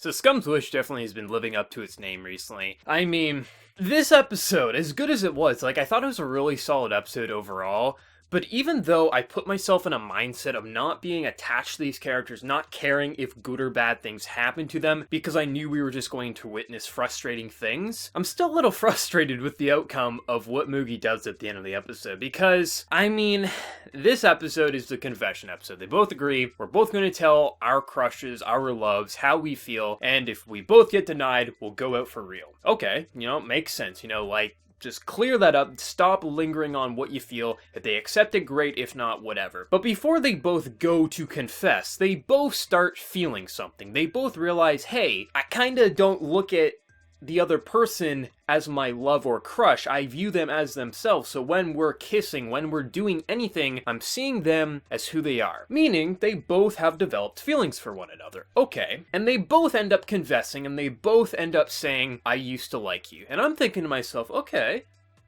So Scum's Wish definitely has been living up to its name recently. I mean, this episode, as good as it was, like, I thought it was a really solid episode overall. But even though I put myself in a mindset of not being attached to these characters, not caring if good or bad things happen to them, because I knew we were just going to witness frustrating things, I'm still a little frustrated with the outcome of what Mugi does at the end of the episode, because, I mean, this episode is the confession episode. They both agree, we're both going to tell our crushes, our loves, how we feel, and if we both get denied, we'll go out for real. Okay, makes sense, like, just clear that up, stop lingering on what you feel. If they accept it, great. If not, whatever. But before they both go to confess, they both start feeling something. They both realize, hey, I kinda don't look at the other person as my love or crush. I view them as themselves, so when we're kissing, when we're doing anything, I'm seeing them as who they are. Meaning, they both have developed feelings for one another. Okay. And they both end up confessing, and they both end up saying, I used to like you. And I'm thinking to myself, okay,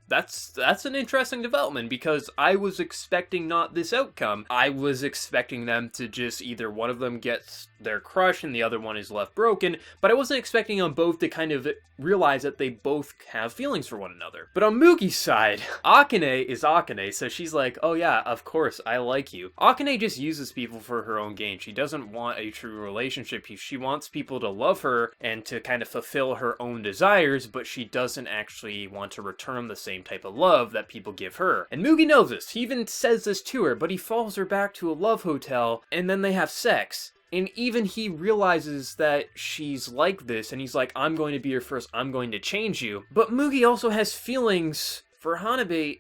that's an interesting development, because I was expecting not this outcome. I was expecting them to just either one of them gets their crush and the other one is left broken, but I wasn't expecting them both to kind of realize that they both have feelings for one another. But on Mugi's side, Akane is Akane, so she's like, oh yeah, of course, I like you. Akane just uses people for her own gain. She doesn't want a true relationship. She wants people to love her and to kind of fulfill her own desires, but she doesn't actually want to return the same type of love that people give her. And Mugi knows this. He even says this to her, but he follows her back to a love hotel, and then they have sex. And even he realizes that she's like this, and he's like, I'm going to be your first, I'm going to change you. But Mugi also has feelings for Hanabi,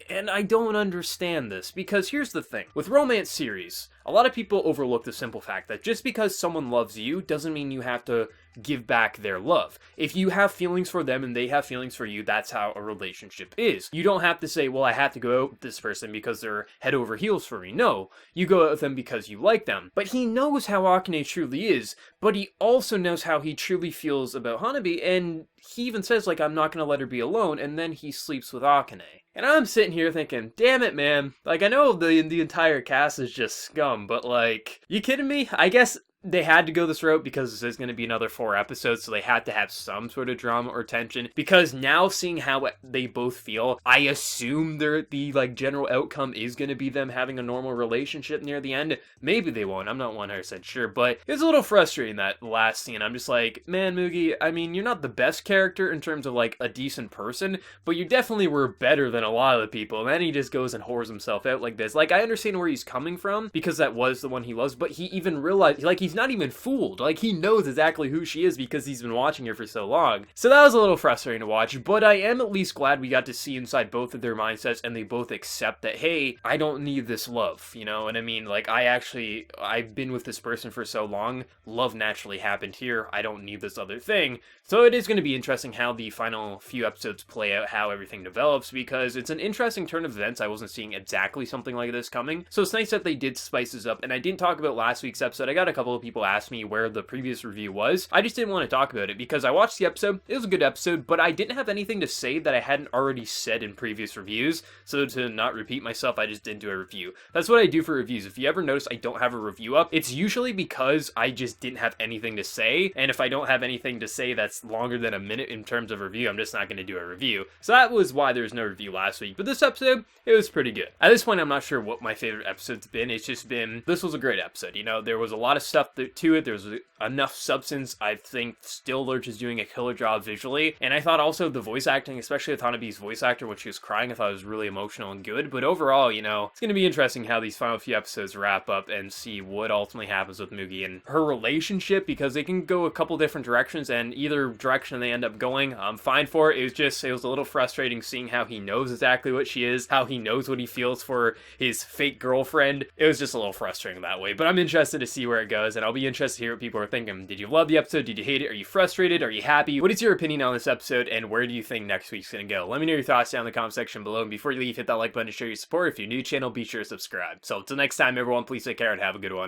and I don't understand this, because here's the thing. With romance series, a lot of people overlook the simple fact that just because someone loves you doesn't mean you have to give back their love. If you have feelings for them and they have feelings for you, that's how a relationship is. You don't have to say, well, I have to go out with this person because they're head over heels for me. No, you go out with them because you like them. But he knows how Akane truly is, but he also knows how he truly feels about Hanabi, and he even says, like, I'm not gonna let her be alone, and then he sleeps with Akane. And I'm sitting here thinking, damn it, man. Like, I know the entire cast is just scum, but like, you kidding me? I guess they had to go this route because this is going to be another 4 episodes, so they had to have some sort of drama or tension. Because now seeing how they both feel, I assume the like general outcome is going to be them having a normal relationship near the end. Maybe they won't. I'm not 100% sure, but it's a little frustrating, that last scene. I'm just like, man, Mugi, I mean, you're not the best character in terms of like a decent person, but you definitely were better than a lot of the people. And then he just goes and whores himself out like this. Like, I understand where he's coming from because that was the one he loves, but he even realized, like, he's not even fooled. Like, he knows exactly who she is because he's been watching her for so long. So that was a little frustrating to watch, but I am at least glad we got to see inside both of their mindsets, and they both accept that, hey, I don't need this love, you know what I mean? Like, I've been with this person for so long, love naturally happened here, I don't need this other thing. So it is going to be interesting how the final few episodes play out, how everything develops, because it's an interesting turn of events. I wasn't seeing exactly something like this coming, so it's nice that they did spice this up. And I didn't talk about last week's episode. I got a couple of people ask me where the previous review was. I just didn't want to talk about it because I watched the episode, it was a good episode, but I didn't have anything to say that I hadn't already said in previous reviews, so to not repeat myself, I just didn't do a review. That's what I do for reviews. If you ever notice I don't have a review up, it's usually because I just didn't have anything to say, and if I don't have anything to say that's longer than a minute in terms of review, I'm just not going to do a review. So that was why there's no review last week, but this episode, it was pretty good. At this point, I'm not sure what my favorite episode's been. It's just been, this was a great episode. You know, there was a lot of stuff to it. There was enough substance. I think Still Lurch is doing a killer job visually, and I thought also the voice acting, especially with Hanabi's voice actor when she was crying, I thought it was really emotional and good. But overall, you know, it's going to be interesting how these final few episodes wrap up and see what ultimately happens with Mugi and her relationship, because they can go a couple different directions, and either direction they end up going, I'm fine for it. It was a little frustrating seeing how he knows exactly what she is, how he knows what he feels for his fake girlfriend. It was just a little frustrating that way, but I'm interested to see where it goes, and I'll be interested to hear what people are thinking. Did you love the episode? Did you hate it? Are you frustrated? Are you happy? What is your opinion on this episode, and where do you think next week's gonna go? Let me know your thoughts down in the comment section below, and before you leave, hit that like button to show your support. If you're new to the channel, be sure to subscribe. So until next time, everyone, please take care and have a good one.